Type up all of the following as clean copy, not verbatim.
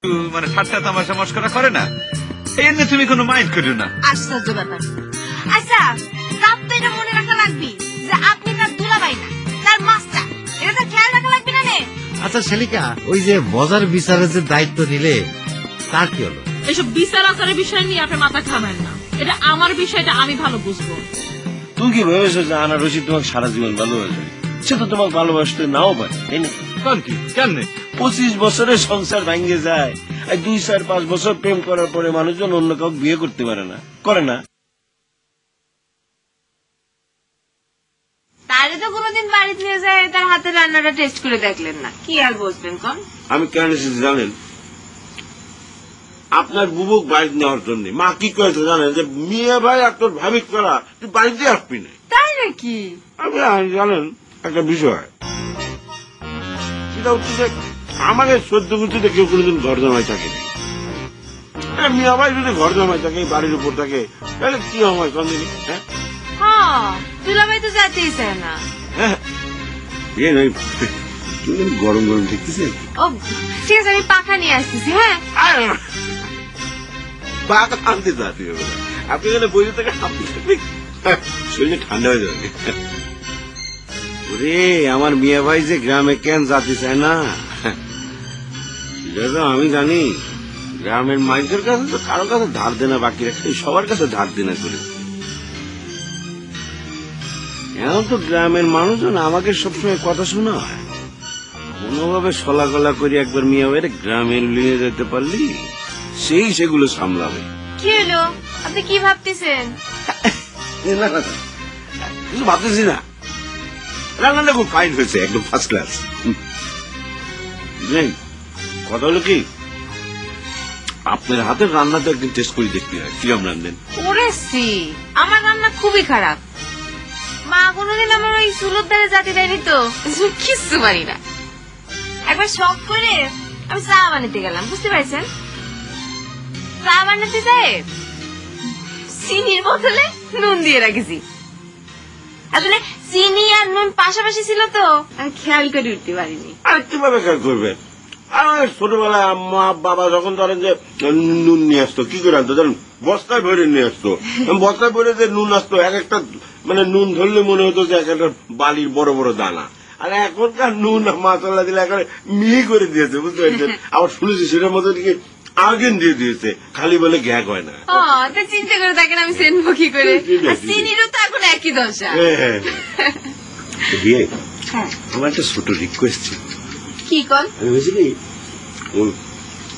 মানে ঠাট্টা তামাশা মস্করা করে না, এই নিয়ে তুমি কোনো মাইন্ড করিও না। আশ্চর্য ব্যাপার। আচ্ছা, তার তো এটা মনে রাখা লাগবে যে আপনি তার দুলাভাই না, তার মাস্টার। এটা তো খেয়াল রাখা লাগবে না রে। আচ্ছা শালিকা, ওই যে মজার বিচারের যে দায়িত্ব নিলে তার কি হলো? এসব বিচার আচারের বিষয় নিয়ে আপনি মাথা ঘামেন না, এটা আমার বিষয়টা আমি ভালো বুঝবো। তুমি কি ভেবেছো যে আনারসি তোমাকে সারা জীবন ভালোবাসবে? সে তো তোমাকে ভালোবাসতে নাও পারে, তাই না? কারণ কি কেমনে 25 বছরের সংসার ভাঙ্গে যায়, আর 2-4-5 বছর প্রেম করার পরে মানুষজন অন্য কাউকে বিয়ে করতে পারে না, করে না? তারে তো কোনোদিন বাড়ি নিয়ে যায় তার হাতের রান্নাটা টেস্ট করে দেখলেন না, কি আর বলবেন কম? আমি কেন এসেছি জানেন? আপনার বুবুক বাড়ি নেওয়ার জন্য। মা কি করেছে জানেন? যে মেয়ে ভাই আর তোর ভাবি করা, তুই বাড়িতে আসবি না। তাই নাকি? আমি জানেন একটা বিষয়, সেটা হচ্ছে যে আমাদের 14 গুছিতে কেউ কোনোদিন ঘর জামাই থাকেনি। মিয়া ভাই যদি ঘর জামাই থাকে, বাড়ির উপর থাকে, তাহলে কি হয় কোনদিনই? হ্যাঁ, দুলাভাই তো যেতেই চায় না। হ্যাঁ, গরম গরম দেখতেছে। ও ঠিক আছে, আমি পাখা নিয়ে আসতেছি। হ্যাঁ, বাঘ আনতে যাতে হবে না। আপনি এখানে বসে থেকে আপনি শরীরে ঠান্ডা হয়ে যাবে। ওরে আমার মিয়া ভাই যে গ্রামে কেন যাতে চায় না, সেটা তো আমি জানি। গ্রামের মানুষের কাছে তো কারো কাছে ধার দেনা বাকি রাখে, সবার কাছে ধার দেনা করে। এখন তো গ্রামের মানুষজন আমাকে সবসময় কথা শোনা হয়, কোনোভাবে সলা গলা করে একবার মিয়া ভাইয়ের গ্রামে নিয়ে যেতে পারলি সেই সেগুলো সামলাবে। কি হলো? আপনি কি ভাবতেছেন? না না, কিছু ভাবতেছি না। রান্নাটা খুব ফাইন হয়েছে, একদম ফার্স্ট ক্লাস। কথা হলো কি, আপনার হাতের রান্নাটা একদিন টেস্ট করে দেখতে হয়, কিরম রান্ধেন। ওরে সি, আমার রান্না খুবই খারাপ। মা কোনোদিন আমার ওই চুলোর ধারে জাতি দেয়নি তো, কিচ্ছু পারি না। একবার শখ করে আমি চা বানাতে গেলাম, বুঝতে পারছেন? চা বানাতে যাই চিনির বোতলে নুন দিয়ে রাখেছি। আসলে চিনি আর নুন পাশাপাশি ছিল তো আমি খেয়াল করে উঠতে পারিনি। আর কিভাবে খেয়াল করবেন? আর ছোটবেলায় আম্মা বাবা যখন ধরেন যে নুন নিয়ে আসতো, কি করে আনতো জানেন? বস্তায় ভরে নিয়ে আসতো। বস্তায় ভরে যে নুন আসতো, এক একটা মানে নুন ধরলে মনে হতো যে এক একটা বালির বড় বড় দানা। আর এখনকার নুন মশলা দিলে এখন মিহি করে দিয়েছে, বুঝতে পারছেন? আবার শুনেছি সেটার মধ্যে দিকে আর্গেন দিয়ে দিয়েছে, খালি বলে গ্যাগ হয় না। চিন্তা করে দেখেন আমি সেনবো কি করে। চিনিরও তো এখন একই দশা। আমার একটা ছোট রিকোয়েস্ট ছিল। কি কল? আমি বলছি কি,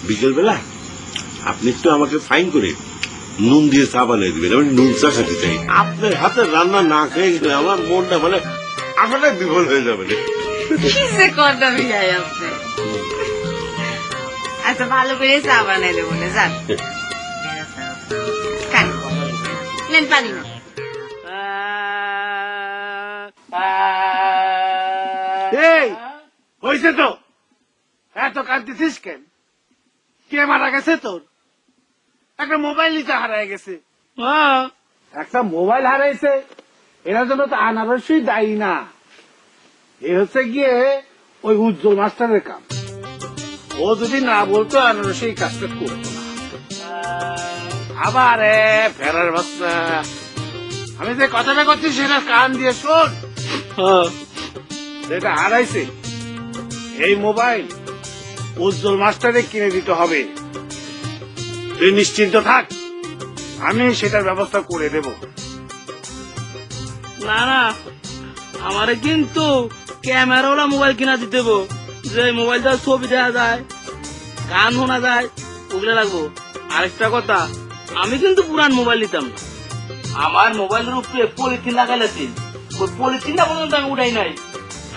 বিকেল বেলা আপনি একটু আমাকে ফাইন করে নুন দিয়ে চা বানিয়ে দিবেন, আমি নুন চা খেতে চাই। আপনার হাতে রান্না না খেয়ে গেলে আমার মনটা মানে আশাটাই বিফল হয়ে যাবে। কিসে কথা বিয়াই আপনি? আচ্ছা ভালো করে চা বানাই দেবো না, যান নেন পানি। এই হয়েছে তো, এত কাঁদতেছিস কেন? কে মারা গেছে তোর? একটা মোবাইল নিচে হারায় গেছে। একটা মোবাইল হারাইছে, এটার জন্য তো আনারসই দায়ী না। এ হচ্ছে গিয়ে ওই উজ্জ্বল মাস্টারের কাম। ও যদি না বলতো আনারসি এই কাজটা করতো না। আবার ফেরার বাচ্চা, আমি যে কথাটা করছি সেটা কান দিয়ে শোন। যেটা হারাইছে এই মোবাইল উজ্জ্বল মাস্টারে কিনে দিতে হবে। তুই নিশ্চিন্ত থাক, আমি সেটার ব্যবস্থা করে দেব। না না, আমারে কিন্তু ক্যামেরাওয়ালা মোবাইল কিনা দিতে দেবো, যে মোবাইলটা ছবি দেওয়া যায়, গান শোনা যায়, ওগুলো লাগবো। আরেকটা কথা, আমি কিন্তু পুরান মোবাইল নিতাম না। আমার মোবাইলের উপরে পলিথিন লাগাইছি, ওই পলিথিনটা পর্যন্ত আমি উঠাই নাই।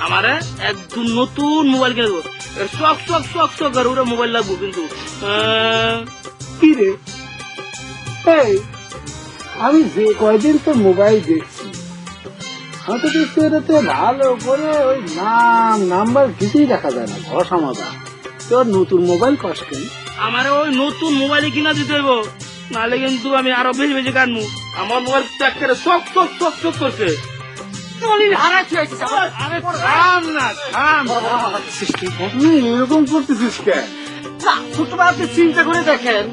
আমারে একদম নতুন মোবাইল কিনে দেবো, শখ শখ শখ শখ আর ওরা মোবাইল লাগবো। কিন্তু কি রে, এই আমি যে কয়দিন তো মোবাইল দেখছি, আমি তো দেখছি এটাতে ভালো করে ওই নাম্বার কিছুই দেখা যায় না, ঘর সামাদা। তোর নতুন মোবাইল কষ্ট কেন? আমারে ওই নতুন মোবাইলে কিনা দিতে হইব, নাহলে কিন্তু আমি আরো বেশি বেশি কাটবো। আমার মোবাইল ত্যাগ করে শখ শখ শখ শখ করছে। এরকম করতেছিস কেন? আচ্ছা ছোট ভাই, আপনি চিন্তা করে দেখেন,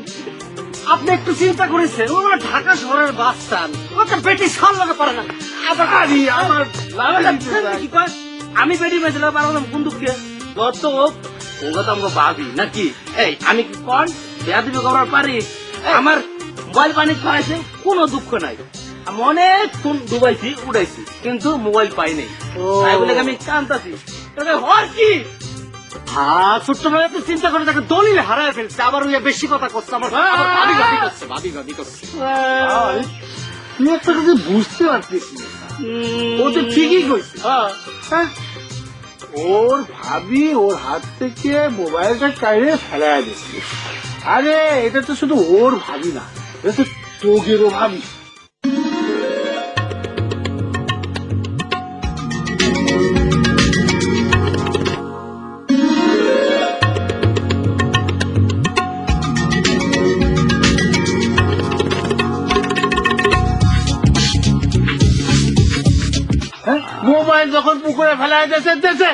আপনি একটু চিন্তা করেছেন, ও হলো ঢাকা শহরের বাসস্থান, ও একটা বেটি সামলাতে পারে না। আবার আমার কি কয়? আমি বেটি পেয়েছিলাম পারলাম বন্দুক দিয়ে যত হোক ওগা তো আমাকে ভাবি নাকি? এই আমি কি কন দেয়া দিবে করার পারি? আমার মোবাইল পানি খাওয়াইছে কোনো দুঃখ নাই, আমি অনেক ফোন ডুবাইছি উড়াইছি কিন্তু মোবাইল পাই নাই, তাই বলে আমি কান্তাছি। হর কি হ্যাঁ ছোট্ট ভাই, আপনি চিন্তা করে দেখেন, দলিল হারায় ফেলছে, আবার ওই বেশি কথা করছে, আমার আবার ভাবি ভাবি করছে, ভাবি ভাবি করছে। তুই একটা কিছু বুঝতে পারছিস না, ও তো ঠিকই কইছে। হ্যাঁ, ওর ভাবি ওর হাত থেকে মোবাইলটা কাইরে ফেলায় দিচ্ছে। আরে এটা তো শুধু ওর ভাবি না, এটা তো তোগেরও ভাবি। মোবাইল যখন পুকুরে ফেলায় দিয়েছে,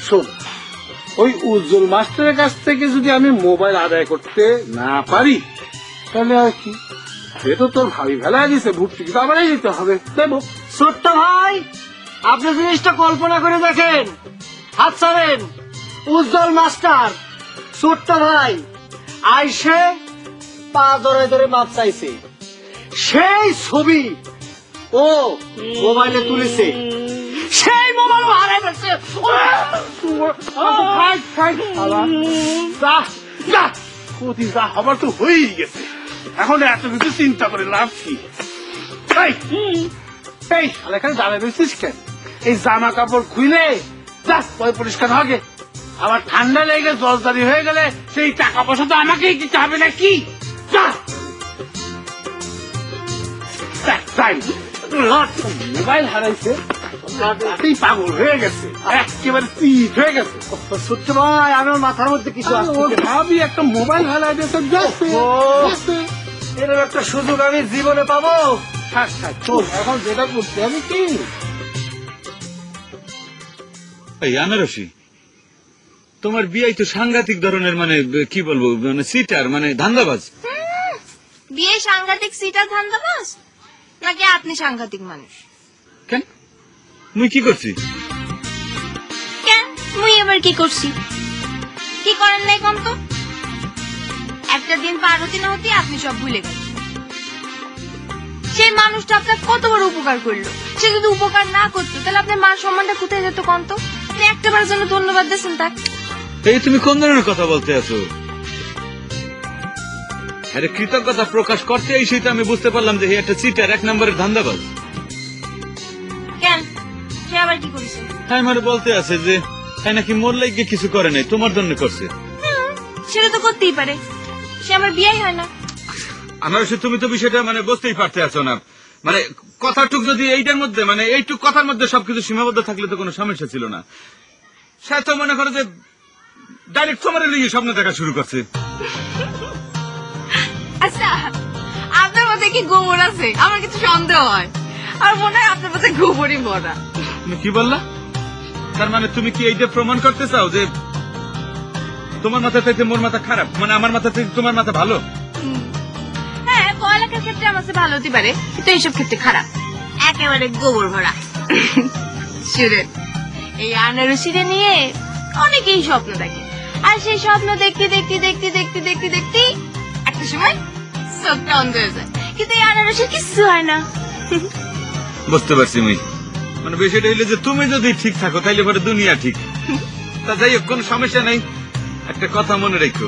শোন, ওই উজ্জ্বল মাস্টারের কাছ থেকে যদি আমি মোবাইল আদায় করতে না পারি তাহলে আর কি, সে তো তোর ভাবি ফেলায় দিছে, ভুট্টি তো আমারই দিতে হবে। দেবো। ছোট্ট ভাই, আপনি জিনিসটা কল্পনা করে দেখেন, হাত ছাড়েন, উজ্জ্বল মাস্টার ছোট্ট ভাই আইসে পা ধরে ধরে মাপ চাইছে, সেই ছবি ও মোবাইলে তুলেছে, সেই মোবাইল হারাই ফেলছে। ক্ষতি যা হবার তো হয়েই গেছে, এখন এত কিছু চিন্তা করে লাভ কি? এখানে দাঁড়িয়ে রয়েছিস কেন? এই জামা কাপড় খুলে যা পরিষ্কার হবে, আবার ঠান্ডা লেগে জলদারি হয়ে গেলে সেই টাকা পয়সা তো আমাকেই দিতে হবে নাকি? যা মোবাইল হারাইছে, পাগল হয়ে গেছে, একেবারে চিট হয়ে গেছে। ছোট্ট ভাই, আমার মাথার মধ্যে কিছু ভাবি, একটা মোবাইল হারাই দিয়েছে, এরকম একটা সুযোগ আমি জীবনে পাবো? এখন যেটা করতে আমি কি এই আনারসি, তোমার বিয়ে তো সাংঘাতিক ধরনের, মানে কি বলবো, মানে সিটার, মানে ধান্দাবাজ। বিয়ে সাংঘাতিক সিটার ধান্দাবাজ নাকি আপনি সাংঘাতিক মানুষ? কেন মুই কি করছি? কেন মুই এবার কি করছি? কি করেন নাই কম তো? একটা দিন পার হতে না হতে আপনি সব ভুলে গেলেন। সেই মানুষটা আপনার কত বড় উপকার করলো, সে যদি উপকার না করতো তাহলে আপনার মান সম্মানটা কোথায় যেত কম তো? আপনি একটাবার জন্য ধন্যবাদ দিয়েছেন তাকে। এই তুমি কোন ধরনের কথা বলতে আছো? আরে কৃতজ্ঞতা প্রকাশ করতে এই সেটা আমি বুঝতে পারলাম যে একটা চিটার, এক নম্বরের ধান্দাবাজ। কেন সে আবার কি করেছে? হ্যাঁ, মানে বলতে আছে যে হ্যাঁ নাকি মোর লাইগে কিছু করে নাই, তোমার জন্য করছে। সেটা তো করতেই পারে, সে আমার বিয়েই হয় না। আনারসি, তুমি তো বিষয়টা মানে বুঝতেই পারতে আছো না, মানে কথাটুক যদি এইটার মধ্যে, মানে এইটুক কথার মধ্যে সবকিছু সীমাবদ্ধ থাকলে তো কোনো সমস্যা ছিল না। সে তো মনে করো যে ডাইরেক্ট তোমার লিগে স্বপ্ন দেখা শুরু করছে। আচ্ছা, আপনার মধ্যে কি গোবর আছে? আমার কিছু সন্দেহ হয়, আর মনে হয় আপনার মধ্যে গোবরই ভরা। তুমি কি বললা? তার মানে তুমি কি এইটা প্রমাণ করতে চাও যে তোমার মাথা থেকে মোর মাথা খারাপ, মানে আমার মাথা থেকে তোমার মাথা ভালো? হ্যাঁ, পড়ালেখার ক্ষেত্রে আমার চেয়ে ভালো হতে পারে, কিন্তু এইসব ক্ষেত্রে খারাপ, একেবারে গোবর ভরা। শুনেন, এই আনারসিরে নিয়ে অনেকেই স্বপ্ন দেখে, আর সেই স্বপ্ন দেখতে দেখতে দেখতে দেখতে দেখতে দেখতে একটা সময় চোখটা অন্ধ হয়ে যায়, কিন্তু এই আনারসির কিচ্ছু হয় না। বুঝতে পারছি মুই, মানে বিষয়টা হইলে যে তুমি যদি ঠিক থাকো তাইলে পরে দুনিয়া ঠিক। তা যাই হোক, কোন সমস্যা নেই। একটা কথা মনে রেখো,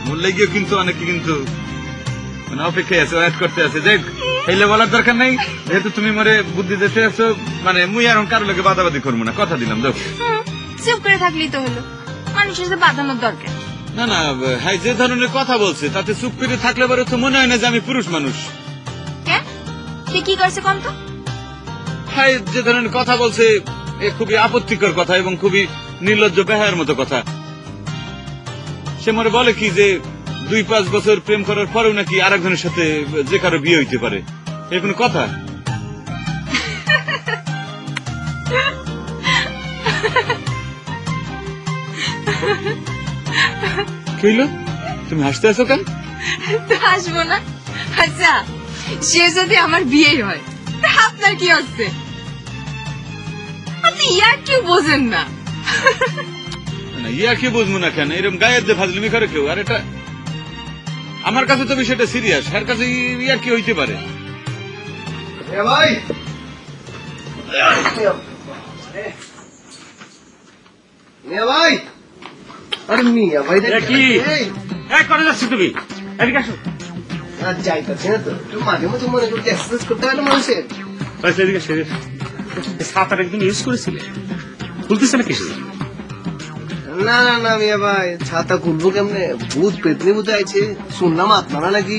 মোর লাগিও কিন্তু অনেকে কিন্তু মানে অপেক্ষায় আছে, ওয়েট করতে আছে। যাই হইলে বলার দরকার নাই, যেহেতু তুমি মরে বুদ্ধি দিতে আছো, মানে মুই আর কারো লোকে বাদাবাদি করবো না, কথা দিলাম। দেখো, চুপ করে থাকলেই তো হলো, মানুষের যে বাঁধানোর দরকার না। না, হ্যাঁ, যে ধরনের কথা বলছে তাতে চুপ করে থাকলে পরে তো মনে হয় না যে আমি পুরুষ মানুষ। কেন? সে কি করছে কম তো? হ্যাঁ, যে ধরনের কথা বলছে এ খুবই আপত্তিকর কথা এবং খুবই নির্লজ্জ বেহায়ের মতো কথা। সে মনে বলে কি যে 2-5 বছর প্রেম করার পরেও নাকি আরেকজনের সাথে যে কারো বিয়ে হইতে পারে, এর কোনো কথা? কি হইলো? তুমি হাসতে আছো কেন? তো আসবো না? আচ্ছা, সে যদি আমার বিয়ে হয় তা আপনার কি হচ্ছে? আপনি ইয়ার কেউ বোঝেন না। না, ইয়া কি বুঝবো না কেন? এরকম গায়ের যে ফাজলিমি করে কেউ? আর এটা আমার কাছে তো বিষয়টা সিরিয়াস, এর কাছে ইয়া কি হইতে পারে? ভাই ভাই, আরে মিয়া ভাই কি করে যাচ্ছি তুমি? এদিকে আসো। যাইতেছে না তো, একটু মাঝে মাঝে মনে করতে এক্সারসাইজ করতে হয় না মানুষের। এদিকে আসো। ছাতার একদিন ইউজ করেছিলে, খুলতেছে না কিসে? না না না মিয়া ভাই, ছাতা খুলবো কেমনে? ভূত পেতনি বুঝে আছে, শুনলাম আপনারা নাকি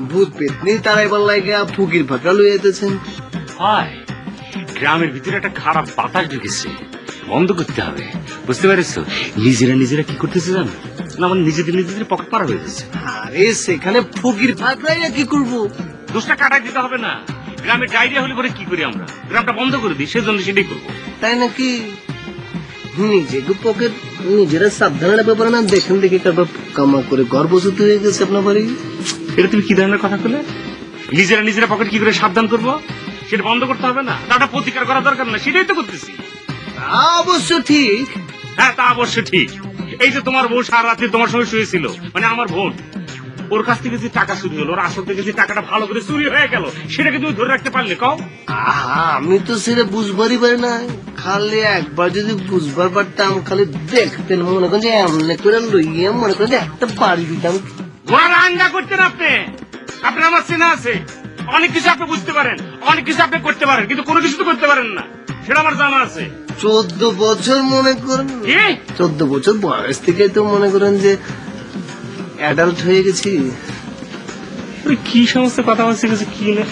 ভূত পেতনি তারাইবার লাগে ফুকির ফাঁকা লুয়ে যেতেছেন। হয় গ্রামের ভিতরে একটা খারাপ বাতাস ঢুকেছে, বন্ধ করতে হবে। বুঝতে পারছ? নিজেরা কি করতেছে জানো না? আমার নিজেদের পকেট পার হয়ে গেছে। আরে সেখানে ফুকির ফাঁকলাই কি করবো? দোষটা কাটাই দিতে হবে না। গ্রামে ডায়রিয়া হলে পরে কি করি আমরা? গ্রামটা বন্ধ করে দিই, সেজন্য সেটাই করবো। তাই নাকি? নিজেকে পকেট নিজেরা সাবধানের ব্যাপারে না দেখেন দেখে কারবার কামা করে ঘর বসতে হয়ে গেছে আপনার বাড়ি। এটা তুমি কি ধরনের কথা বলে? নিজেরা পকেট কি করে সাবধান করবো সেটা বন্ধ করতে হবে না? তাটা প্রতিকার করা দরকার না, সেটাই তো করতেছি। অবশ্য ঠিক। হ্যাঁ, তা অবশ্য ঠিক। এই যে তোমার বউ সারা রাত্রি তোমার সঙ্গে শুয়েছিল, মানে আমার বোন, ওর কাছ থেকে যে টাকা চুরি হলো, ওর আসল থেকে যে টাকাটা ভালো করে চুরি হয়ে গেল, সেটাকে তুমি ধরে রাখতে পারলে? কও। আমি তো সেটা বুঝবারই পারি না। খালি একবার যদি বুঝবার পারতাম, খালি দেখতেন মনে করেন যে এমন করে লইয়া মনে করেন যে একটা বাড়ি দিতাম। ঘোড়া আঙ্গা করতেন আপনি। আপনার আমার চেনা আছে, অনেক কিছু আপনি বুঝতে পারেন, অনেক কিছু আপনি করতে পারেন, কিন্তু কোনো কিছু তো করতে পারেন না, সেটা আমার জানা আছে। 14 বছর মনে করেন, 14 বছর বয়স থেকে তো মনে করেন যে অ্যাডাল্ট হয়ে গেছি। কি সমস্ত কথা বলছে কিছু কি না?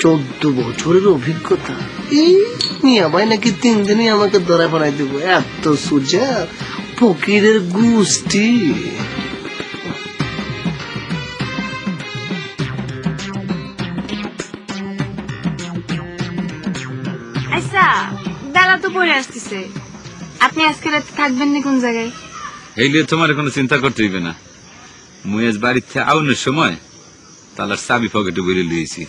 14 বছরের অভিজ্ঞতা। এই মিয়া ভাই নাকি 3 দিনই আমাকে ধরা পড়াই দেবো, এত সোজা ফকিরের গোষ্ঠী। আচ্ছা, বেলা তো পড়ে আসতেছে, আপনি আজকে রাতে থাকবেন না কোন জায়গায়? এই নিয়ে তোমার কোনো চিন্তা করতে হইবে না। মুই আজ বাড়িতে আউনের সময় তালার চাবি পকেটে বলে লিয়েছি।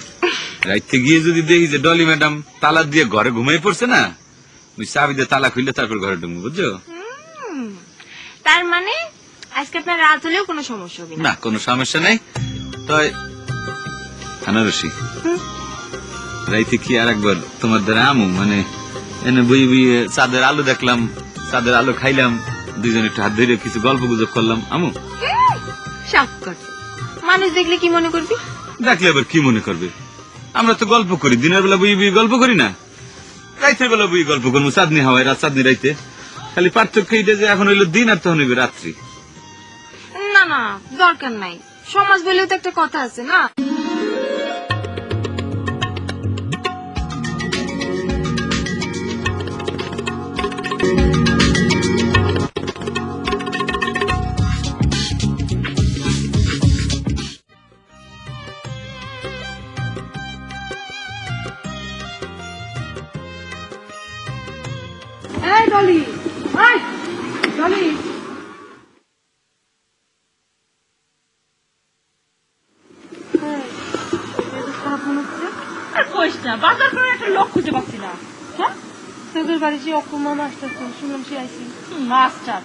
রাইতে গিয়ে যদি দেখি যে ডলি ম্যাডাম তালা দিয়ে ঘরে ঘুমাই পড়ছে না, ওই চাবি দিয়ে তালা খুললে তারপর ঘরে ঢুকবো, বুঝছো? তার মানে আজকে আপনার রাত হলেও কোনো সমস্যা হবে না? না, কোনো সমস্যা নেই। তাই আনারসি, রাইতে কি আর একবার তোমার দ্বারা আমু, মানে এনে বই বইয়ে চাঁদের আলো দেখলাম, চাঁদের আলো খাইলাম, দুইজন একটু হাত ধরে কিছু গল্প গুজব করলাম, আমু? সাক্ষর মানুষ দেখলে কি মনে করবি? দেখলে আবার কি মনে করবে? আমরা তো গল্প করি, দিনের বেলা বই বই গল্প করি না, রাইতের বেলা বই গল্প করবো, চাঁদনি হাওয়ায় রাত চাঁদনি রাইতে। খালি পার্থক্য এইটা যে এখন হইলো দিন আর তখন হইবে রাত্রি। না না, দরকার নাই, সমাজ বলেও তো একটা কথা আছে না? বাজার করে একটা লোক খুঁজে পাচ্ছি না। তোদের বাড়ি যে অকুমা মাস্টার শুনলাম সে আইসি। মাস্টার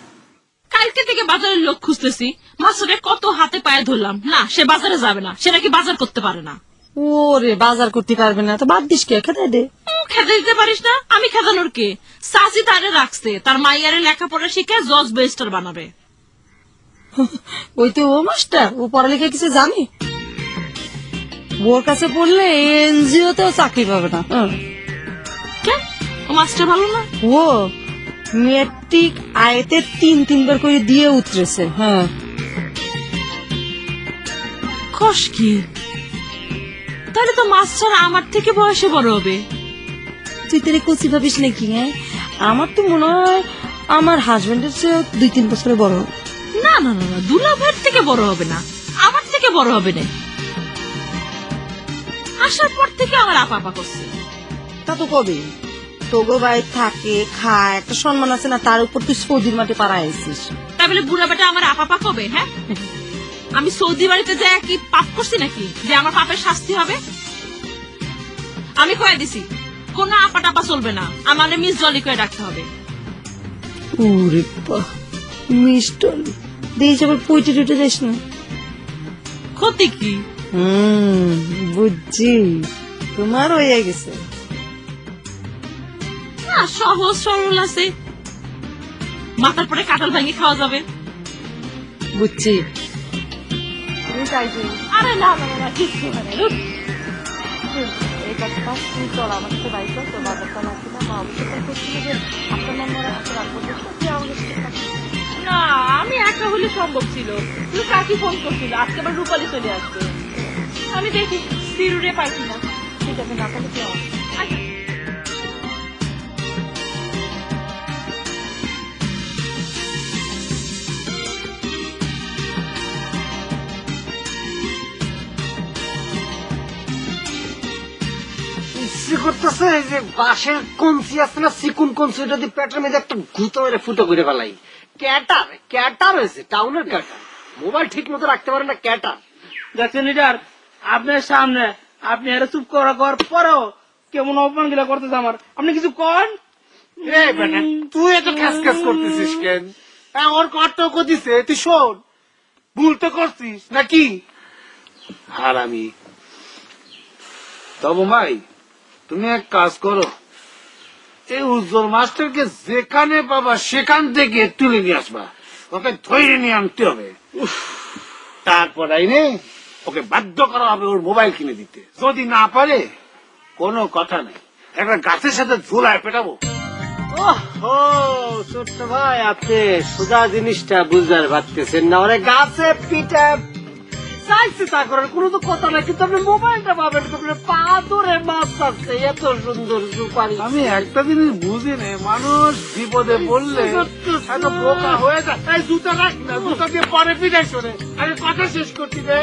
কালকে থেকে বাজারের লোক খুঁজতেছি, মাস্টারে কত হাতে পায়ে ধরলাম, না সে বাজারে যাবে না, সে নাকি বাজার করতে পারে না। ওরে বাজার করতে পারবে না তো বাদ দিস, কে খেতে দে। খেতে দিতে পারিস না? আমি খেতানোর কে? সাসি তারে রাখছে, তার মাইয়ারে লেখাপড়া শিখে জজ বেস্টার বানাবে। ওই তো ও মাস্টার, ও পড়ালেখা কিছু জানে? ওর কাছে পড়লে এনজিও তেও চাকরি পাবে না। কেন? ও মাস্টার ভালো না? ও মেট্রিক আয়েতে 3-3 করে দিয়ে উতরেছে। হ্যাঁ, কস কি? তাহলে তো মাস্টার আমার থেকে বয়সে বড় হবে। তুই তোরে কচি ভাবিস নাকি? হ্যাঁ, আমার তো মনে হয় আমার হাজবেন্ডের চেয়ে 2-3 বছরের বড়। না না না না, দুলাভাইয়ের থেকে বড় হবে না, আমার থেকে বড় হবে না। আসার পর থেকে আমার আপা আপা করছে। তা তো কবে তোগো ভাই থাকে খায় একটা সম্মান আছে না, তার উপর তুই সৌদির মাঠে পাড়া আইছিস। তাই বলে বুড়া বেটা আমার আপা কবে? হ্যাঁ, আমি সৌদি বাড়িতে যাই কি পাপ করছি নাকি যে আমার পাপের শাস্তি হবে? আমি কয়ে দিছি কোন আপা টাপা চলবে না, আমার মিস জলি করে রাখতে হবে। ওরে বাহ, মিস্টার দেশ আবার পইটে টুটে যাস না। ক্ষতি কি? বুঝছি, তোমার হয়ে গেছে। না, সহজ সরল আছে, মাথার পরে কাঁঠাল ভাঙি খাওয়া যাবে। বুঝছি। আরে না না না, কিছু না, না আমি একা হলে সম্ভব ছিল, কিন্তু কাকি ফোন করছিল আজকে আবার রূপালি চলে আসবে। আমি দেখি সিরুরে পাইছি না, ঠিক আছে, না পাইলে কেউ ইচ্ছে করতেছে যে বাঁশের কঞ্চি আছে না, চিকুন কঞ্চি, ওটা দিয়ে পেটের মধ্যে একটা গুঁতো মেরে ফুটো করে ফেলাই। ক্যাটার হয়েছে, টাউনের ক্যাটার। মোবাইল ঠিক মতো রাখতে পারে না, ক্যাটার। দেখছেন লিডার, আপনার সামনে আপনি এর চুপ করার পরেও কেমন অপমান গুলা করতেছে আমার। আপনি কিছু কন? বেটা তুই এত খ্যাস খ্যাস করতেছিস কেন? ওর কর্তব্য দিছে, তুই শোন, ভুল তো করছিস নাকি? আর আমি তবু ভাই, তুমি এক কাজ করো, এই উজ্জ্বল মাস্টারকে যেখানে পাবা সেখান থেকে তুলে নিয়ে আসবা, ওকে ধরে নিয়ে আনতে হবে। তারপর আইনে ওকে বাধ্য করা হবে ওর মোবাইল কিনে দিতে। যদি না পারে কোনো কথা নেই, একটা গাছের সাথে ঝুলায় পেটাবো। ও ছোট্ট ভাই, আপনি সোজা জিনিসটা বুঝতে পারতেছেন না। ওরে গাছে পিঠে চাইছে তা করার কোনো তো কথা নাই, কিন্তু আপনি মোবাইলটা পাবেন, পা ধরে মাছ চাচ্ছে, এত সুন্দর সুপারি। আমি একটা জিনিস বুঝি না, মানুষ বিপদে পড়লে এত বোকা হয়ে যায়। তাই জুতা রাখ না, জুতা দিয়ে পরে পিঠাই শোনে। আরে কথা শেষ করছি রে,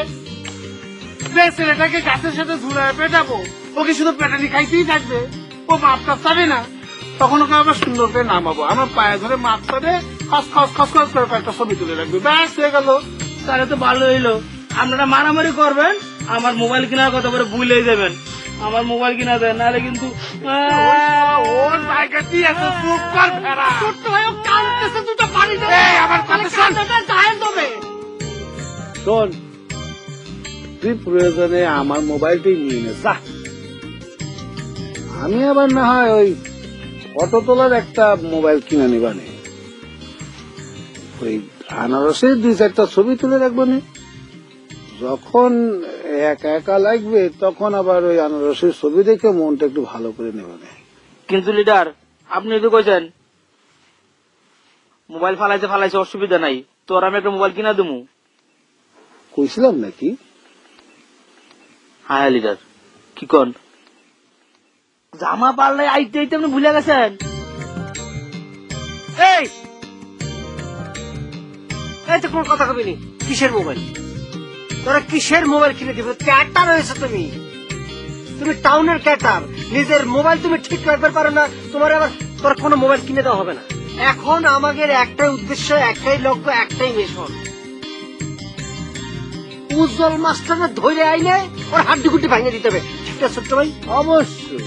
যে ছেলেটাকে গাছের সাথে ঝুলায় পেটাবো, ওকে শুধু পেটানি খাইতেই থাকবে, ও মাপটা চাবে না। তখন ওকে আবার সুন্দর করে নামাবো, আমার পায়ে ধরে মাপ চাবে, খস খস খস খস করে একটা ছবি তুলে রাখবে, ব্যাস হয়ে গেল। তাহলে তো ভালো হইলো। আপনারা মারামারি করবেন, আমার মোবাইল কেনার কথা বলে ভুলে যাবেন। আমার মোবাইল কিনা দেন, নাহলে কিন্তু ওর জায়গা দিয়ে এত চুপ কর ফেরা। ছোট্ট ভাই ও কাঁদতেছে, তুই তো পারি না। আমার কথা শোন, গায়ে দেবে। শোন, তুই প্রয়োজনে আমার মোবাইলটাই নিয়ে নে, যা। আমি আবার না হয় ওই ফটো তোলার একটা মোবাইল কিনে নিবানে, ওই আনারসের 2-4টা ছবি তুলে রাখবো না। যখন একা একা লাগবে তখন আবার ওই আনারসের ছবি দেখে মনটা একটু ভালো করে নেবে না। কিন্তু লিডার, আপনি তো কইছেন মোবাইল ফালাইছে অসুবিধা নাই, তোর আমি একটা মোবাইল কিনা দেবো। কইছিলাম নাকি? হ্যাঁ লিডার, কি কন? জামা পাল্লাই আইতে আইতে আপনি ভুলে গেছেন। এই তো কোন কথা কবি নি, কিসের মোবাইল? তোরা কিসের মোবাইল কিনে দিবে? ক্যাটার হয়েছে তুমি, তুমি টাউনের ক্যাটার। নিজের মোবাইল তুমি ঠিক রাখতে পারো না, তোমার আবার তোর কোনো মোবাইল কিনে দেওয়া হবে না। এখন আমাদের একটাই উদ্দেশ্য, একটাই লক্ষ্য, একটাই মিশন। উজ্জ্বল মাস্টারের ধরে আইনে ওর হাড্ডি গুড্ডি ভাঙিয়ে দিতে হবে, ঠিক আছে ছোট্ট ভাই? অবশ্যই।